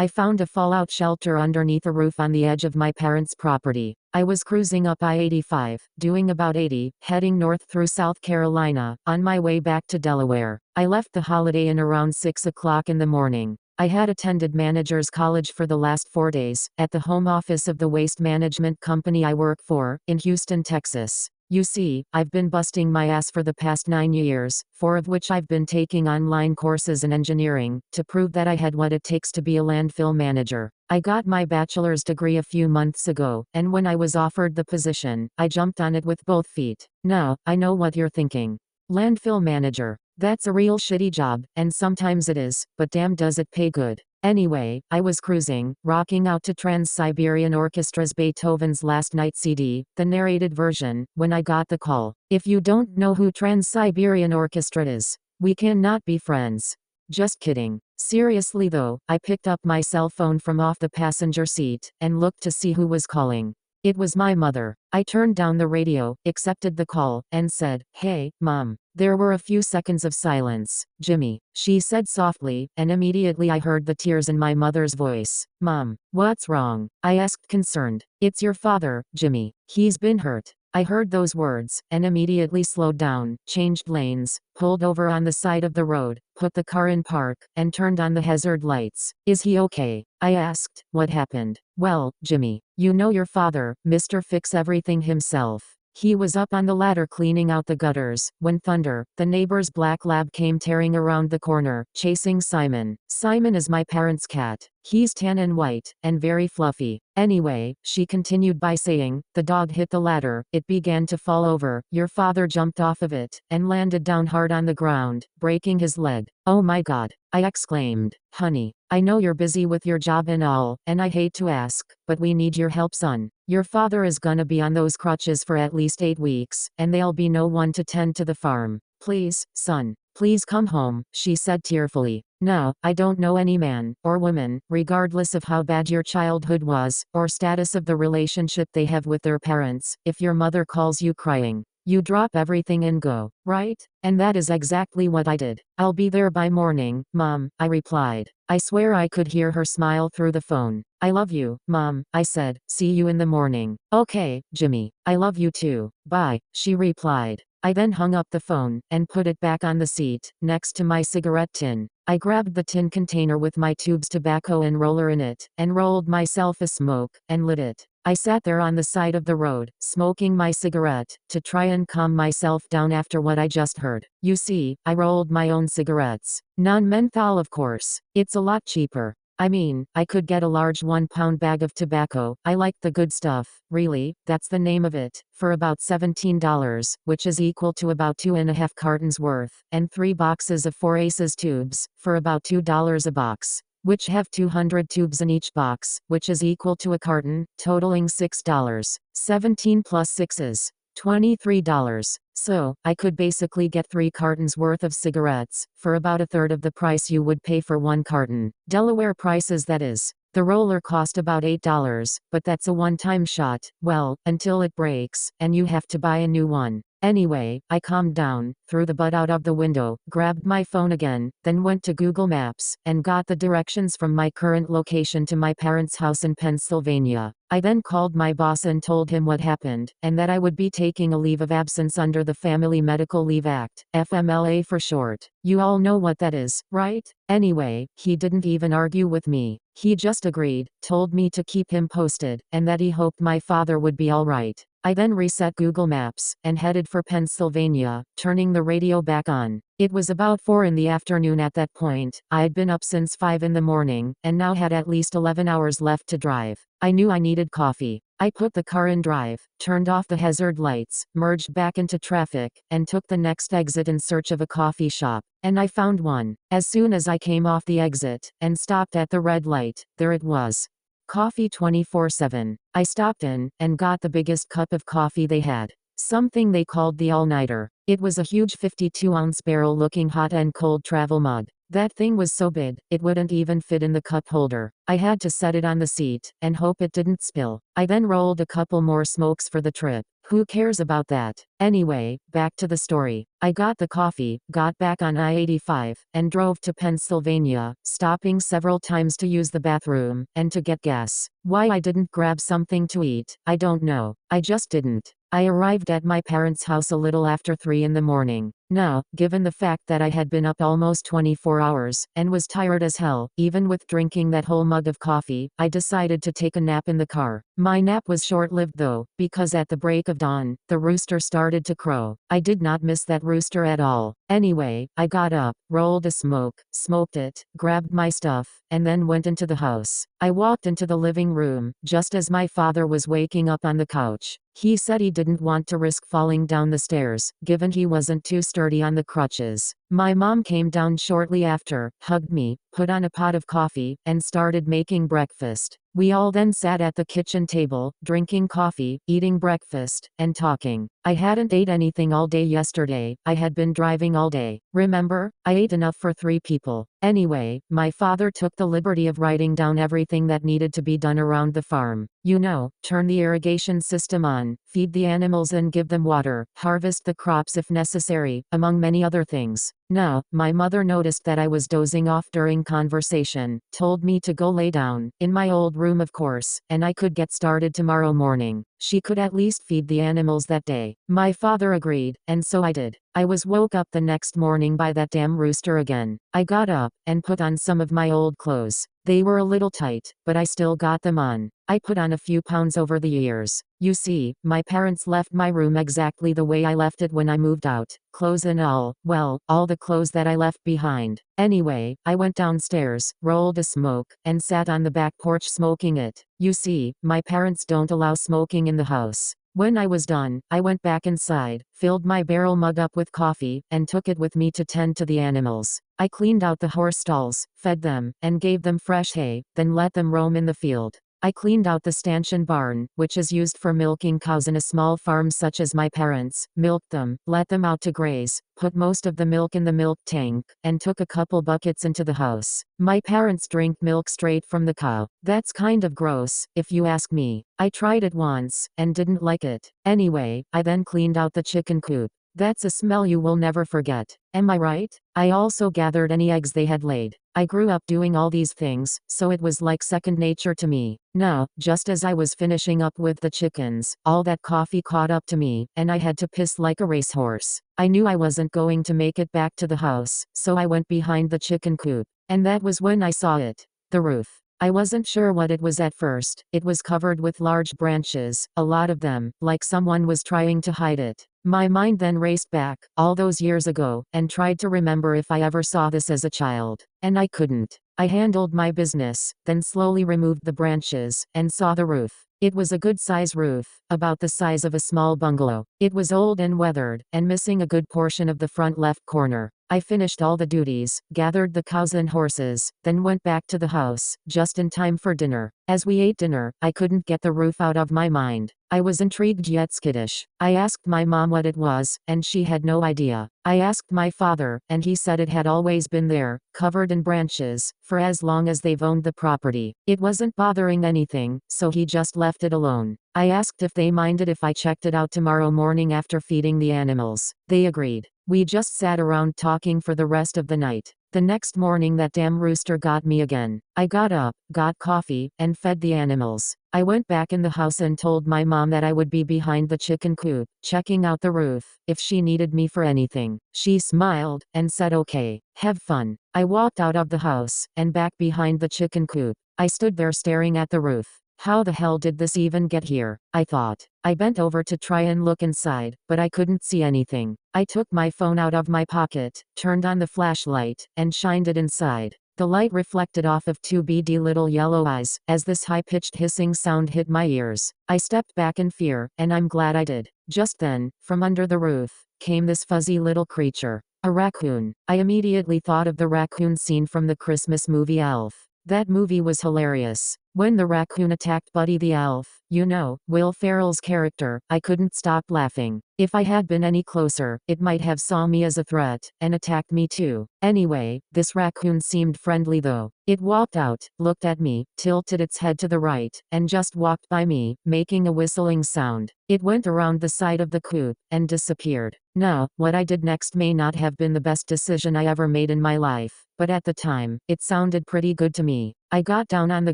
I found a fallout shelter underneath a roof on the edge of my parents' property. I was cruising up I-85, doing about 80, heading north through South Carolina, on my way back to Delaware. I left the Holiday Inn around 6 o'clock in the morning. I had attended Managers College for the last 4 days, at the home office of the waste management company I work for, in Houston, Texas. You see, I've been busting my ass for the past 9 years, 4 of which I've been taking online courses in engineering, to prove that I had what it takes to be a landfill manager. I got my bachelor's degree a few months ago, and when I was offered the position, I jumped on it with both feet. Now, I know what you're thinking. Landfill manager. That's a real shitty job, and sometimes it is, but damn does it pay good. Anyway, I was cruising, rocking out to Trans-Siberian Orchestra's Beethoven's Last Night CD, the narrated version, when I got the call. If you don't know who Trans-Siberian Orchestra is, we cannot be friends. Just kidding. Seriously though, I picked up my cell phone from off the passenger seat, and looked to see who was calling. It was my mother. I turned down the radio, accepted the call, and said, "Hey, Mom." There were a few seconds of silence. "Jimmy," she said softly, and immediately I heard the tears in my mother's voice. "Mom, what's wrong?" I asked concerned. "It's your father, Jimmy. He's been hurt." I heard those words, and immediately slowed down, changed lanes, pulled over on the side of the road, put the car in park, and turned on the hazard lights. "Is he okay?" I asked. "What happened?" "Well, Jimmy, you know your father, Mr. Fix Everything himself. He was up on the ladder cleaning out the gutters, when Thunder, the neighbor's black lab, came tearing around the corner, chasing Simon. Simon is my parents' cat. He's tan and white, and very fluffy. Anyway," she continued by saying, "the dog hit the ladder, it began to fall over, your father jumped off of it, and landed down hard on the ground, breaking his leg." "Oh my God," I exclaimed. "Honey, I know you're busy with your job and all, and I hate to ask, but we need your help, son. Your father is gonna be on those crutches for at least 8 weeks, and there'll be no one to tend to the farm. Please, son. Please come home," she said tearfully. "Now, I don't know any man, or woman, regardless of how bad your childhood was, or status of the relationship they have with their parents, if your mother calls you crying, you drop everything and go, right?" And that is exactly what I did. "I'll be there by morning, Mom," I replied. I swear I could hear her smile through the phone. "I love you, Mom," I said. "See you in the morning." "Okay, Jimmy. I love you too. Bye," she replied. I then hung up the phone, and put it back on the seat, next to my cigarette tin. I grabbed the tin container with my tubes tobacco and roller in it, and rolled myself a smoke, and lit it. I sat there on the side of the road, smoking my cigarette, to try and calm myself down after what I just heard. You see, I rolled my own cigarettes. Non-menthol, of course. It's a lot cheaper. I mean, I could get a large 1-pound bag of tobacco. I like the good stuff, really, that's the name of it, for about $17, which is equal to about 2.5 cartons worth, and 3 boxes of 4 Aces tubes, for about $2 a box, which have 200 tubes in each box, which is equal to a carton, totaling $6. 17 plus 6 is $23. So, I could basically get 3 cartons worth of cigarettes, for about a third of the price you would pay for 1 carton. Delaware prices, that is. The roller cost about $8, but that's a one-time shot, well, until it breaks, and you have to buy a new one. Anyway, I calmed down, threw the butt out of the window, grabbed my phone again, then went to Google Maps, and got the directions from my current location to my parents' house in Pennsylvania. I then called my boss and told him what happened, and that I would be taking a leave of absence under the Family Medical Leave Act, FMLA for short. You all know what that is, right? Anyway, he didn't even argue with me. He just agreed, told me to keep him posted, and that he hoped my father would be alright. I then reset Google Maps, and headed for Pennsylvania, turning the radio back on. It was about 4 in the afternoon at that point. I had been up since 5 in the morning, and now had at least 11 hours left to drive. I knew I needed coffee. I put the car in drive, turned off the hazard lights, merged back into traffic, and took the next exit in search of a coffee shop. And I found one. As soon as I came off the exit, and stopped at the red light, there it was. Coffee 24/7. I stopped in, and got the biggest cup of coffee they had. Something they called the all-nighter. It was a huge 52-ounce barrel-looking hot and cold travel mug. That thing was so big, it wouldn't even fit in the cup holder. I had to set it on the seat, and hope it didn't spill. I then rolled a couple more smokes for the trip. Who cares about that? Anyway, back to the story. I got the coffee, got back on I-85, and drove to Pennsylvania, stopping several times to use the bathroom, and to get gas. Why I didn't grab something to eat, I don't know. I just didn't. I arrived at my parents' house a little after 3 in the morning. Now, given the fact that I had been up almost 24 hours, and was tired as hell, even with drinking that whole mug of coffee, I decided to take a nap in the car. My nap was short-lived though, because at the break of dawn, the rooster started to crow. I did not miss that rooster at all. Anyway, I got up, rolled a smoke, smoked it, grabbed my stuff, and then went into the house. I walked into the living room, just as my father was waking up on the couch. He said he didn't want to risk falling down the stairs, given he wasn't too sturdy on the crutches. My mom came down shortly after, hugged me, put on a pot of coffee, and started making breakfast. We all then sat at the kitchen table, drinking coffee, eating breakfast, and talking. I hadn't ate anything all day yesterday, I had been driving all day. Remember? I ate enough for 3 people. Anyway, my father took the liberty of writing down everything that needed to be done around the farm. You know, turn the irrigation system on, feed the animals and give them water, harvest the crops if necessary, among many other things. Now, my mother noticed that I was dozing off during conversation, told me to go lay down, in my old room of course, and I could get started tomorrow morning. She could at least feed the animals that day. My father agreed, and so I did. I was woke up the next morning by that damn rooster again. I got up, and put on some of my old clothes. They were a little tight, but I still got them on. I put on a few pounds over the years. You see, my parents left my room exactly the way I left it when I moved out. Clothes and all, well, all the clothes that I left behind. Anyway, I went downstairs, rolled a smoke, and sat on the back porch smoking it. You see, my parents don't allow smoking in the house. When I was done, I went back inside, filled my barrel mug up with coffee, and took it with me to tend to the animals. I cleaned out the horse stalls, fed them, and gave them fresh hay, then let them roam in the field. I cleaned out the stanchion barn, which is used for milking cows in a small farm such as my parents', milked them, let them out to graze, put most of the milk in the milk tank, and took a couple buckets into the house. My parents drink milk straight from the cow. That's kind of gross, if you ask me. I tried it once, and didn't like it. Anyway, I then cleaned out the chicken coop. That's a smell you will never forget. Am I right? I also gathered any eggs they had laid. I grew up doing all these things, so it was like second nature to me. Now, just as I was finishing up with the chickens, all that coffee caught up to me, and I had to piss like a racehorse. I knew I wasn't going to make it back to the house, so I went behind the chicken coop. And that was when I saw it. The roof. I wasn't sure what it was at first. It was covered with large branches, a lot of them, like someone was trying to hide it. My mind then raced back, all those years ago, and tried to remember if I ever saw this as a child. And I couldn't. I handled my business, then slowly removed the branches, and saw the roof. It was a good-size roof, about the size of a small bungalow. It was old and weathered, and missing a good portion of the front left corner. I finished all the duties, gathered the cows and horses, then went back to the house, just in time for dinner. As we ate dinner, I couldn't get the roof out of my mind. I was intrigued yet skittish. I asked my mom what it was, and she had no idea. I asked my father, and he said it had always been there, covered in branches, for as long as they've owned the property. It wasn't bothering anything, so he just left it alone. I asked if they minded if I checked it out tomorrow morning after feeding the animals. They agreed. We just sat around talking for the rest of the night. The next morning that damn rooster got me again. I got up, got coffee, and fed the animals. I went back in the house and told my mom that I would be behind the chicken coop, checking out the roof, if she needed me for anything. She smiled, and said okay, have fun. I walked out of the house, and back behind the chicken coop. I stood there staring at the roof. How the hell did this even get here? I thought. I bent over to try and look inside, but I couldn't see anything. I took my phone out of my pocket, turned on the flashlight, and shined it inside. The light reflected off of 2 beady little yellow eyes, as this high-pitched hissing sound hit my ears. I stepped back in fear, and I'm glad I did. Just then, from under the roof, came this fuzzy little creature. A raccoon. I immediately thought of the raccoon scene from the Christmas movie Elf. That movie was hilarious. When the raccoon attacked Buddy the Elf, Will Ferrell's character, I couldn't stop laughing. If I had been any closer, it might have saw me as a threat, and attacked me too. Anyway, this raccoon seemed friendly though. It walked out, looked at me, tilted its head to the right, and just walked by me, making a whistling sound. It went around the side of the coop, and disappeared. Now, what I did next may not have been the best decision I ever made in my life, but at the time, it sounded pretty good to me. I got down on the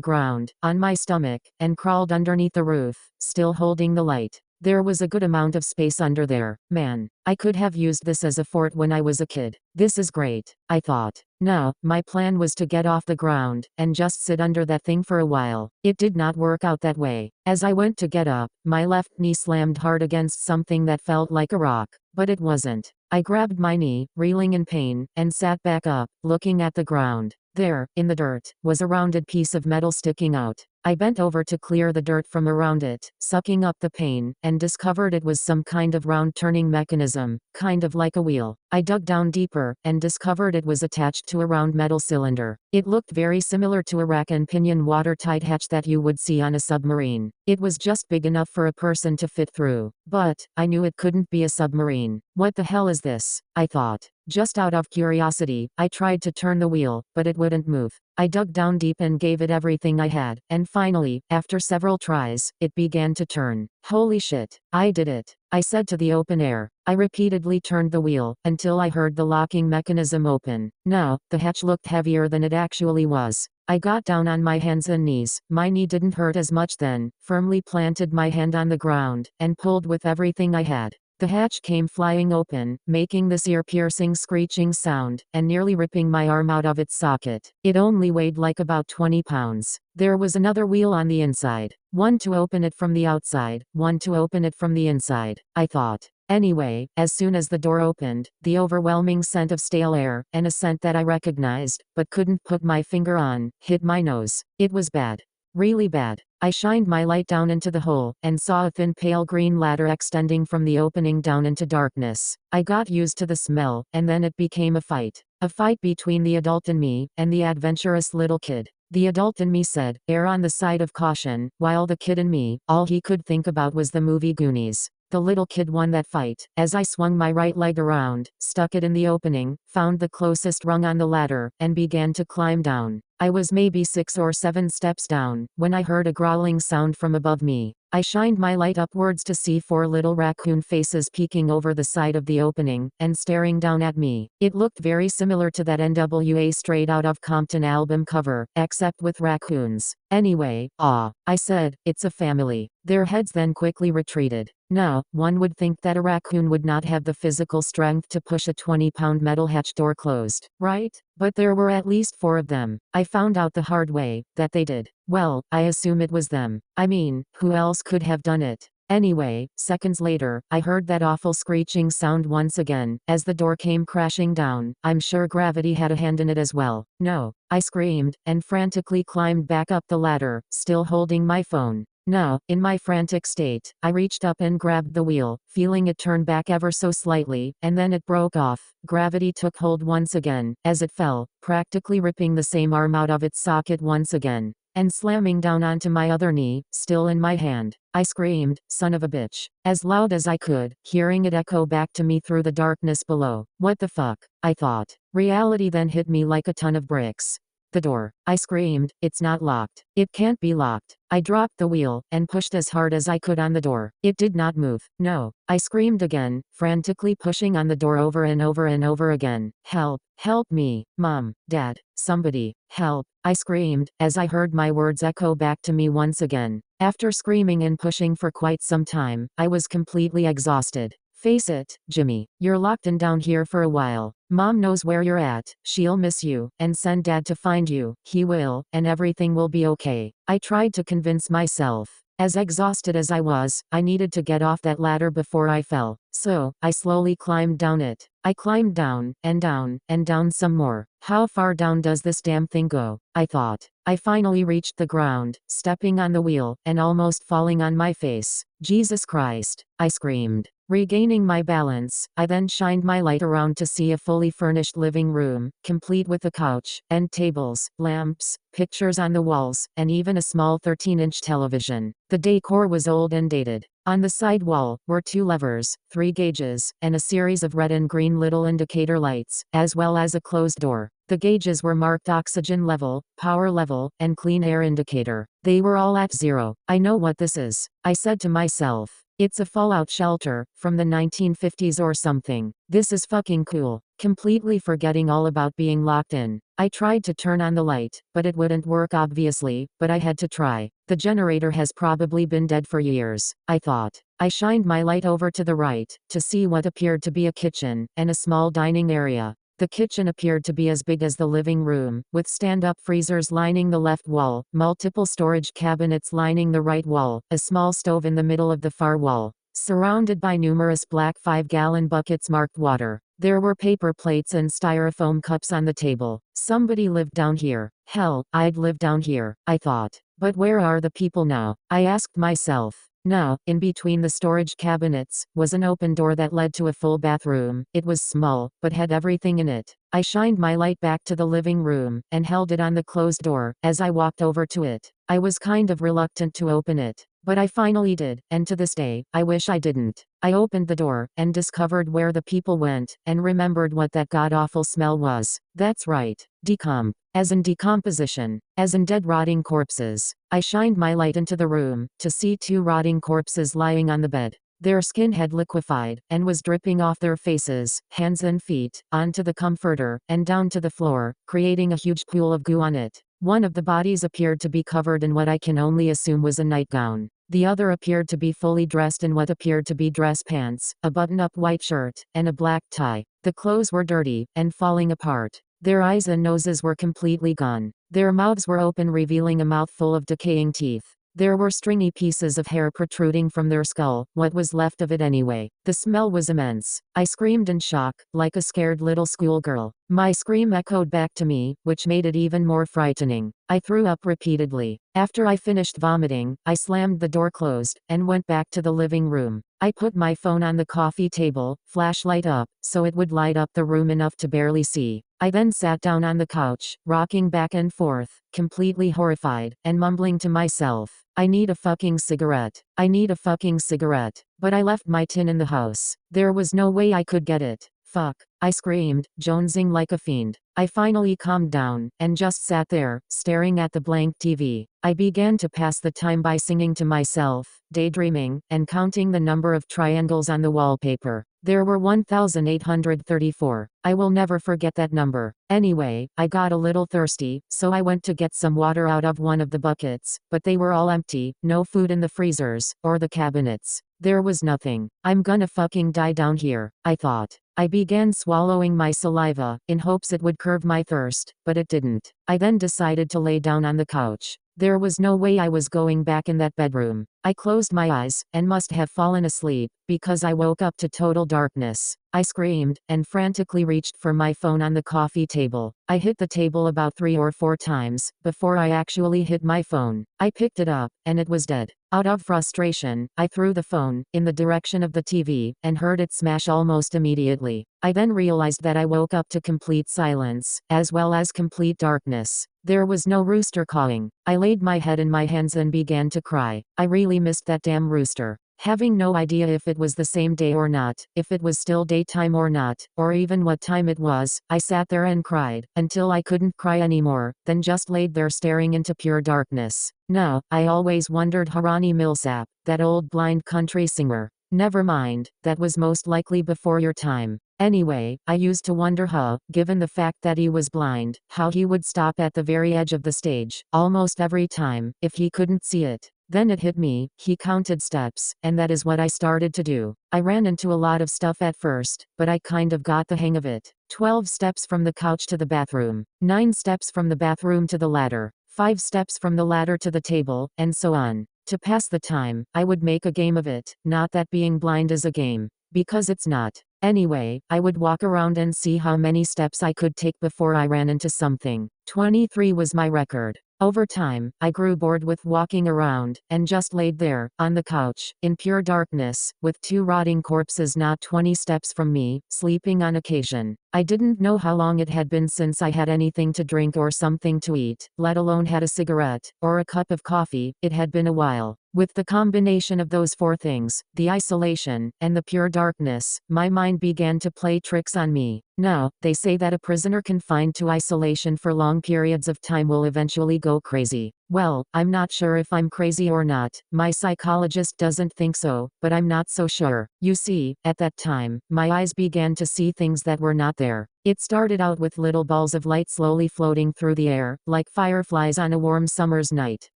ground, on my stomach, and crawled underneath the roof, still holding the light. There was a good amount of space under there. Man, I could have used this as a fort when I was a kid. This is great, I thought. Now, my plan was to get off the ground, and just sit under that thing for a while. It did not work out that way. As I went to get up, my left knee slammed hard against something that felt like a rock, but it wasn't. I grabbed my knee, reeling in pain, and sat back up, looking at the ground. There, in the dirt, was a rounded piece of metal sticking out. I bent over to clear the dirt from around it, sucking up the pain, and discovered it was some kind of round turning mechanism, kind of like a wheel. I dug down deeper, and discovered it was attached to a round metal cylinder. It looked very similar to a rack and pinion watertight hatch that you would see on a submarine. It was just big enough for a person to fit through. But, I knew it couldn't be a submarine. What the hell is this? I thought. Just out of curiosity, I tried to turn the wheel, but it wouldn't move. I dug down deep and gave it everything I had, and finally, after several tries, it began to turn. Holy shit, I did it, I said to the open air. I repeatedly turned the wheel, until I heard the locking mechanism open. Now, the hatch looked heavier than it actually was. I got down on my hands and knees, my knee didn't hurt as much then, firmly planted my hand on the ground, and pulled with everything I had. The hatch came flying open, making this ear-piercing screeching sound, and nearly ripping my arm out of its socket. It only weighed like about 20 pounds. There was another wheel on the inside. One to open it from the outside, one to open it from the inside, I thought. Anyway, as soon as the door opened, the overwhelming scent of stale air, and a scent that I recognized, but couldn't put my finger on, hit my nose. It was bad. Really bad. I shined my light down into the hole, and saw a thin pale green ladder extending from the opening down into darkness. I got used to the smell, and then it became a fight. A fight between the adult in me, and the adventurous little kid. The adult in me said, "Err on the side of caution," while the kid in me, all he could think about was the movie Goonies. The little kid won that fight. As I swung my right leg around, stuck it in the opening, found the closest rung on the ladder, and began to climb down. I was maybe 6 or 7 steps down, when I heard a growling sound from above me. I shined my light upwards to see 4 little raccoon faces peeking over the side of the opening, and staring down at me. It looked very similar to that NWA Straight Outta Compton album cover, except with raccoons. Anyway, I said, "It's a family." Their heads then quickly retreated. Now, one would think that a raccoon would not have the physical strength to push a 20-pound metal hatch door closed, right? But there were at least 4 of them. I found out the hard way, that they did. Well, I assume it was them. I mean, who else could have done it? Anyway, seconds later, I heard that awful screeching sound once again, as the door came crashing down. I'm sure gravity had a hand in it as well. No, I screamed, and frantically climbed back up the ladder, still holding my phone. Now, in my frantic state, I reached up and grabbed the wheel, feeling it turn back ever so slightly, and then it broke off. Gravity took hold once again, as it fell, practically ripping the same arm out of its socket once again, and slamming down onto my other knee, still in my hand. I screamed, "Son of a bitch," as loud as I could, hearing it echo back to me through the darkness below. What the fuck? I thought. Reality then hit me like a ton of bricks. The door. I screamed, "It's not locked. It can't be locked." I dropped the wheel, and pushed as hard as I could on the door. It did not move. No. I screamed again, frantically pushing on the door over and over and over again. "Help! Help me! Mom! Dad! Somebody! Help!" I screamed, as I heard my words echo back to me once again. After screaming and pushing for quite some time, I was completely exhausted. "Face it, Jimmy. You're locked in down here for a while. Mom knows where you're at, she'll miss you, and send Dad to find you, he will, and everything will be okay." I tried to convince myself. As exhausted as I was, I needed to get off that ladder before I fell. So, I slowly climbed down it. I climbed down, and down, and down some more. How far down does this damn thing go? I thought. I finally reached the ground, stepping on the wheel, and almost falling on my face. "Jesus Christ," I screamed. Regaining my balance, I then shined my light around to see a fully furnished living room, complete with a couch, end tables, lamps, pictures on the walls, and even a small 13-inch television. The decor was old and dated. On the side wall were 2 levers, 3 gauges, and a series of red and green little indicator lights, as well as a closed door. The gauges were marked oxygen level, power level, and clean air indicator. They were all at 0. I know what this is, I said to myself. It's a fallout shelter, from the 1950s or something. This is fucking cool. Completely forgetting all about being locked in. I tried to turn on the light, but it wouldn't work obviously, but I had to try. The generator has probably been dead for years, I thought. I shined my light over to the right, to see what appeared to be a kitchen, and a small dining area. The kitchen appeared to be as big as the living room, with stand-up freezers lining the left wall, multiple storage cabinets lining the right wall, a small stove in the middle of the far wall, surrounded by numerous black 5-gallon buckets marked water. There were paper plates and styrofoam cups on the table. Somebody lived down here. Hell, I'd live down here, I thought. But where are the people now? I asked myself. Now, in between the storage cabinets, was an open door that led to a full bathroom. It was small, but had everything in it. I shined my light back to the living room, and held it on the closed door, as I walked over to it. I was kind of reluctant to open it, but I finally did, and to this day, I wish I didn't. I opened the door, and discovered where the people went, and remembered what that god-awful smell was. That's right. Decomp. As in decomposition. As in dead rotting corpses. I shined my light into the room, to see 2 rotting corpses lying on the bed. Their skin had liquefied, and was dripping off their faces, hands and feet, onto the comforter, and down to the floor, creating a huge pool of goo on it. One of the bodies appeared to be covered in what I can only assume was a nightgown. The other appeared to be fully dressed in what appeared to be dress pants, a button-up white shirt, and a black tie. The clothes were dirty, and falling apart. Their eyes and noses were completely gone. Their mouths were open, revealing a mouthful of decaying teeth. There were stringy pieces of hair protruding from their skull, what was left of it anyway. The smell was immense. I screamed in shock, like a scared little schoolgirl. My scream echoed back to me, which made it even more frightening. I threw up repeatedly. After I finished vomiting, I slammed the door closed, and went back to the living room. I put my phone on the coffee table, flashlight up, so it would light up the room enough to barely see. I then sat down on the couch, rocking back and forth, completely horrified, and mumbling to myself, I need a fucking cigarette. I need a fucking cigarette. But I left my tin in the house. There was no way I could get it. Fuck. I screamed, jonesing like a fiend. I finally calmed down, and just sat there, staring at the blank TV. I began to pass the time by singing to myself, daydreaming, and counting the number of triangles on the wallpaper. There were 1,834. I will never forget that number. Anyway, I got a little thirsty, so I went to get some water out of one of the buckets, but they were all empty, no food in the freezers, or the cabinets. There was nothing. I'm gonna fucking die down here, I thought. I began swallowing my saliva, in hopes it would curb my thirst, but it didn't. I then decided to lay down on the couch. There was no way I was going back in that bedroom. I closed my eyes, and must have fallen asleep, because I woke up to total darkness. I screamed, and frantically reached for my phone on the coffee table. I hit the table about 3 or 4 times, before I actually hit my phone. I picked it up, and it was dead. Out of frustration, I threw the phone, in the direction of the TV, and heard it smash almost immediately. I then realized that I woke up to complete silence, as well as complete darkness. There was no rooster cawing. I laid my head in my hands and began to cry. I really missed that damn rooster. Having no idea if it was the same day or not, if it was still daytime or not, or even what time it was, I sat there and cried, until I couldn't cry anymore, then just laid there staring into pure darkness. Now, I always wondered Harani Millsap, that old blind country singer. Never mind, that was most likely before your time. Anyway, I used to wonder how, given the fact that he was blind, how he would stop at the very edge of the stage, almost every time, if he couldn't see it. Then it hit me, he counted steps, and that is what I started to do. I ran into a lot of stuff at first, but I kind of got the hang of it. 12 steps from the couch to the bathroom, 9 steps from the bathroom to the ladder, 5 steps from the ladder to the table, and so on. To pass the time, I would make a game of it, not that being blind is a game. Because it's not. Anyway, I would walk around and see how many steps I could take before I ran into something. 23 was my record. Over time, I grew bored with walking around, and just laid there, on the couch, in pure darkness, with two rotting corpses not 20 steps from me, sleeping on occasion. I didn't know how long it had been since I had anything to drink or something to eat, let alone had a cigarette, or a cup of coffee. It had been a while. With the combination of those four things, the isolation, and the pure darkness, my mind began to play tricks on me. Now, they say that a prisoner confined to isolation for long periods of time will eventually go crazy. Well, I'm not sure if I'm crazy or not. My psychologist doesn't think so, but I'm not so sure. You see, at that time, my eyes began to see things that were not there. It started out with little balls of light slowly floating through the air, like fireflies on a warm summer's night.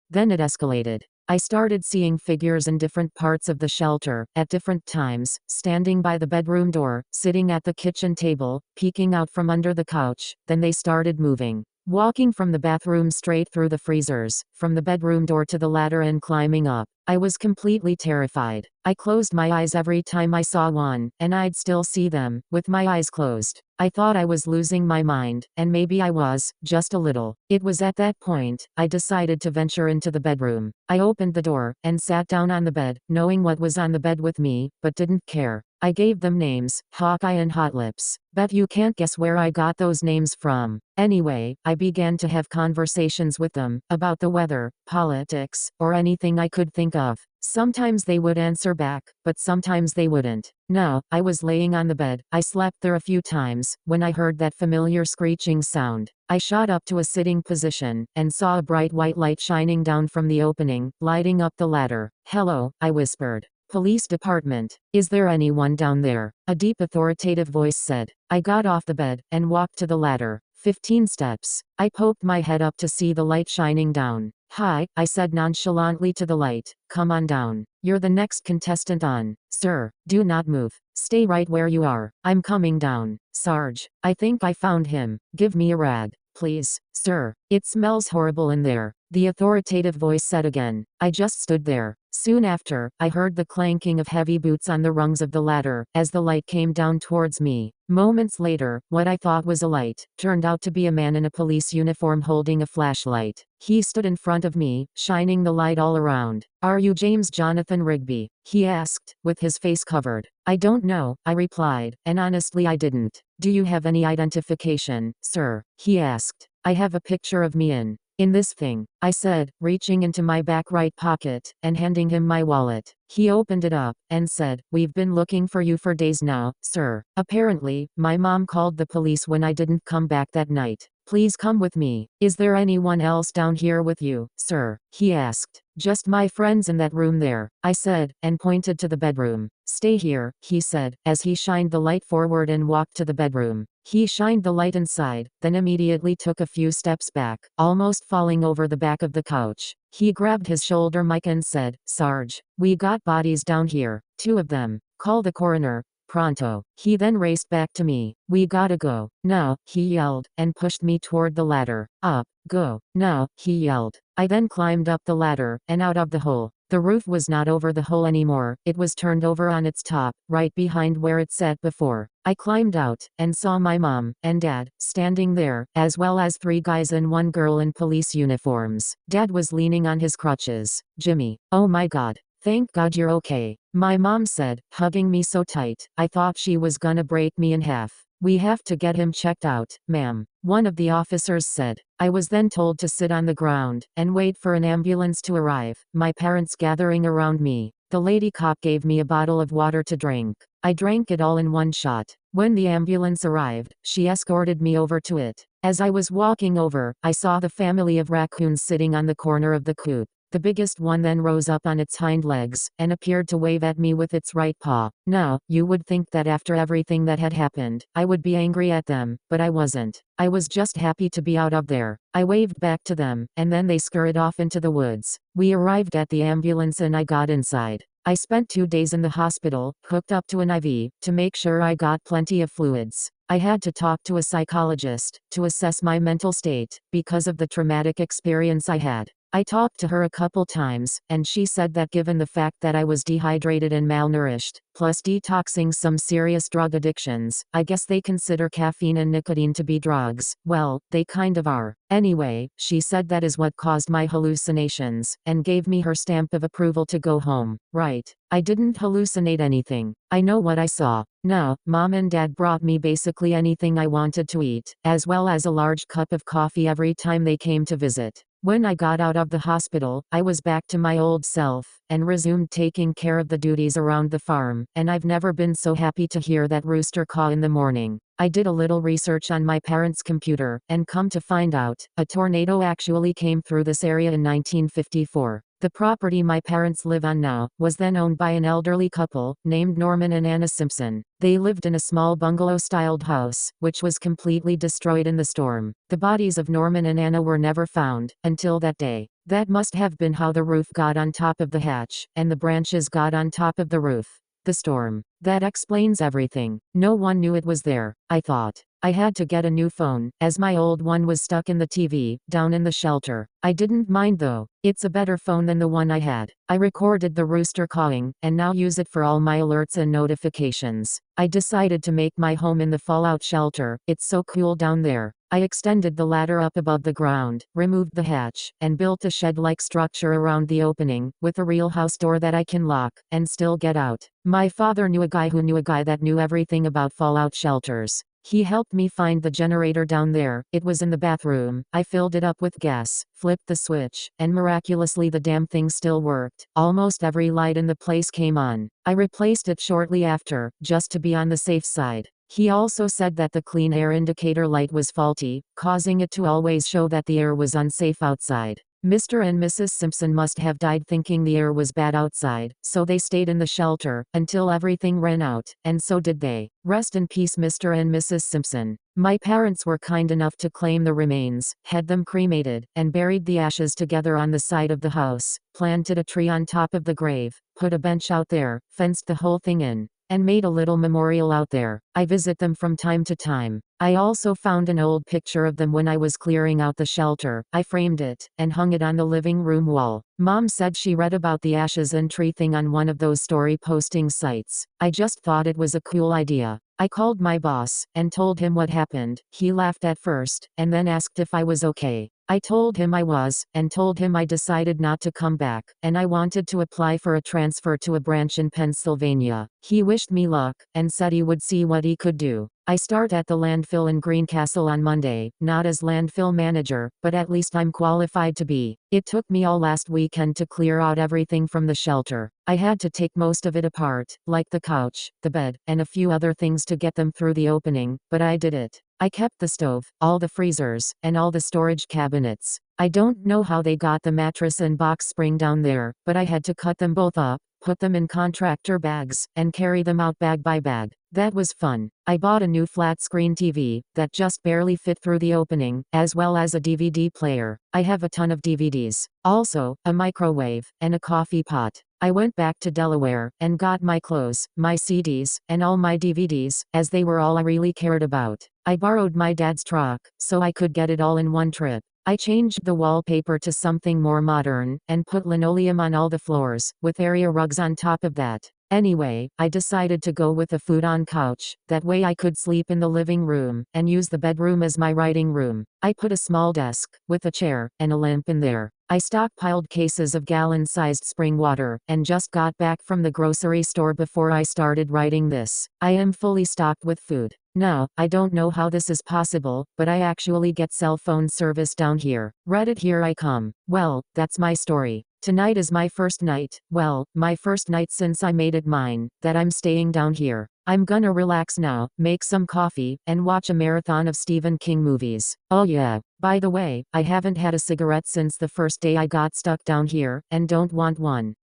Then it escalated. I started seeing figures in different parts of the shelter, at different times, standing by the bedroom door, sitting at the kitchen table, peeking out from under the couch. Then they started moving. Walking from the bathroom straight through the freezers, from the bedroom door to the ladder and climbing up. I was completely terrified. I closed my eyes every time I saw one, and I'd still see them, with my eyes closed. I thought I was losing my mind, and maybe I was, just a little. It was at that point, I decided to venture into the bedroom. I opened the door, and sat down on the bed, knowing what was on the bed with me, but didn't care. I gave them names, Hawkeye and Hot Lips. Bet you can't guess where I got those names from. Anyway, I began to have conversations with them, about the weather, politics, or anything I could think of. Sometimes they would answer back, but sometimes they wouldn't. Now, I was laying on the bed, I slept there a few times, when I heard that familiar screeching sound. I shot up to a sitting position, and saw a bright white light shining down from the opening, lighting up the ladder. "Hello," I whispered. "Police department. Is there anyone down there?" A deep authoritative voice said. I got off the bed, and walked to the ladder. 15 steps. I poked my head up to see the light shining down. "Hi," I said nonchalantly to the light. "Come on down. You're the next contestant on." "Sir, do not move. Stay right where you are. I'm coming down." "Sarge, I think I found him. Give me a rag. Please, sir. It smells horrible in there," the authoritative voice said again. I just stood there. Soon after, I heard the clanking of heavy boots on the rungs of the ladder, as the light came down towards me. Moments later, what I thought was a light, turned out to be a man in a police uniform holding a flashlight. He stood in front of me, shining the light all around. "Are you James Jonathan Rigby?" he asked, with his face covered. "I don't know," I replied, and honestly I didn't. "Do you have any identification, sir?" he asked. "I have a picture of me in this thing," I said, reaching into my back right pocket, and handing him my wallet. He opened it up, and said, "We've been looking for you for days now, sir. Apparently, my mom called the police when I didn't come back that night. Please come with me." "Is there anyone else down here with you, sir?" he asked. "Just my friends in that room there," I said, and pointed to the bedroom. "Stay here," he said, as he shined the light forward and walked to the bedroom. He shined the light inside, then immediately took a few steps back, almost falling over the back of the couch. He grabbed his shoulder mic and said, "Sarge, we got bodies down here. 2 of them. Call the coroner. Pronto." He then raced back to me. "We gotta go. Now," he yelled, and pushed me toward the ladder. "Up. Go. Now," he yelled. I then climbed up the ladder, and out of the hole. The roof was not over the hole anymore, it was turned over on its top, right behind where it sat before. I climbed out, and saw my mom, and dad, standing there, as well as 3 guys and 1 girl in police uniforms. Dad was leaning on his crutches. "Jimmy, oh my God. Thank God you're okay," my mom said, hugging me so tight, I thought she was gonna break me in half. "We have to get him checked out, ma'am," one of the officers said. I was then told to sit on the ground, and wait for an ambulance to arrive, my parents gathering around me. The lady cop gave me a bottle of water to drink. I drank it all in one shot. When the ambulance arrived, she escorted me over to it. As I was walking over, I saw the family of raccoons sitting on the corner of the coop. The biggest one then rose up on its hind legs, and appeared to wave at me with its right paw. Now, you would think that after everything that had happened, I would be angry at them, but I wasn't. I was just happy to be out of there. I waved back to them, and then they scurried off into the woods. We arrived at the ambulance and I got inside. I spent 2 days in the hospital, hooked up to an IV, to make sure I got plenty of fluids. I had to talk to a psychologist, to assess my mental state, because of the traumatic experience I had. I talked to her a couple times, and she said that given the fact that I was dehydrated and malnourished, plus detoxing some serious drug addictions, I guess they consider caffeine and nicotine to be drugs. Well, they kind of are. Anyway, she said that is what caused my hallucinations, and gave me her stamp of approval to go home. Right. I didn't hallucinate anything. I know what I saw. No, Mom and Dad brought me basically anything I wanted to eat, as well as a large cup of coffee every time they came to visit. When I got out of the hospital, I was back to my old self, and resumed taking care of the duties around the farm, and I've never been so happy to hear that rooster caw in the morning. I did a little research on my parents' computer, and come to find out, a tornado actually came through this area in 1954. The property my parents live on now, was then owned by an elderly couple, named Norman and Anna Simpson. They lived in a small bungalow-styled house, which was completely destroyed in the storm. The bodies of Norman and Anna were never found, until that day. That must have been how the roof got on top of the hatch, and the branches got on top of the roof. The storm. That explains everything. No one knew it was there, I thought. I had to get a new phone, as my old one was stuck in the TV, down in the shelter. I didn't mind though. It's a better phone than the one I had. I recorded the rooster cawing, and now use it for all my alerts and notifications. I decided to make my home in the fallout shelter. It's so cool down there. I extended the ladder up above the ground, removed the hatch, and built a shed-like structure around the opening, with a real house door that I can lock, and still get out. My father knew a guy who knew a guy that knew everything about fallout shelters. He helped me find the generator down there. It was in the bathroom. I filled it up with gas, flipped the switch, and miraculously the damn thing still worked. Almost every light in the place came on. I replaced it shortly after, just to be on the safe side. He also said that the clean air indicator light was faulty, causing it to always show that the air was unsafe outside. Mr. and Mrs. Simpson must have died thinking the air was bad outside, so they stayed in the shelter, until everything ran out, and so did they. Rest in peace Mr. and Mrs. Simpson. My parents were kind enough to claim the remains, had them cremated, and buried the ashes together on the side of the house, planted a tree on top of the grave, put a bench out there, fenced the whole thing in, and made a little memorial out there. I visit them from time to time. I also found an old picture of them when I was clearing out the shelter. I framed it, and hung it on the living room wall. Mom said she read about the ashes and tree thing on one of those story posting sites. I just thought it was a cool idea. I called my boss, and told him what happened. He laughed at first, and then asked if I was okay. I told him I was, and told him I decided not to come back, and I wanted to apply for a transfer to a branch in Pennsylvania. He wished me luck, and said he would see what he could do. I start at the landfill in Greencastle on Monday, not as landfill manager, but at least I'm qualified to be. It took me all last weekend to clear out everything from the shelter. I had to take most of it apart, like the couch, the bed, and a few other things to get them through the opening, but I did it. I kept the stove, all the freezers, and all the storage cabinets. I don't know how they got the mattress and box spring down there, but I had to cut them both up, put them in contractor bags, and carry them out bag by bag. That was fun. I bought a new flat-screen TV, that just barely fit through the opening, as well as a DVD player. I have a ton of DVDs. Also, a microwave, and a coffee pot. I went back to Delaware, and got my clothes, my CDs, and all my DVDs, as they were all I really cared about. I borrowed my dad's truck, so I could get it all in one trip. I changed the wallpaper to something more modern, and put linoleum on all the floors, with area rugs on top of that. Anyway, I decided to go with a futon couch, that way I could sleep in the living room, and use the bedroom as my writing room. I put a small desk, with a chair, and a lamp in there. I stockpiled cases of gallon-sized spring water, and just got back from the grocery store before I started writing this. I am fully stocked with food. Now, I don't know how this is possible, but I actually get cell phone service down here. Reddit, here I come. Well, that's my story. Tonight is my first night, well, my first night since I made it mine, that I'm staying down here. I'm gonna relax now, make some coffee, and watch a marathon of Stephen King movies. Oh yeah, by the way, I haven't had a cigarette since the first day I got stuck down here, and don't want one.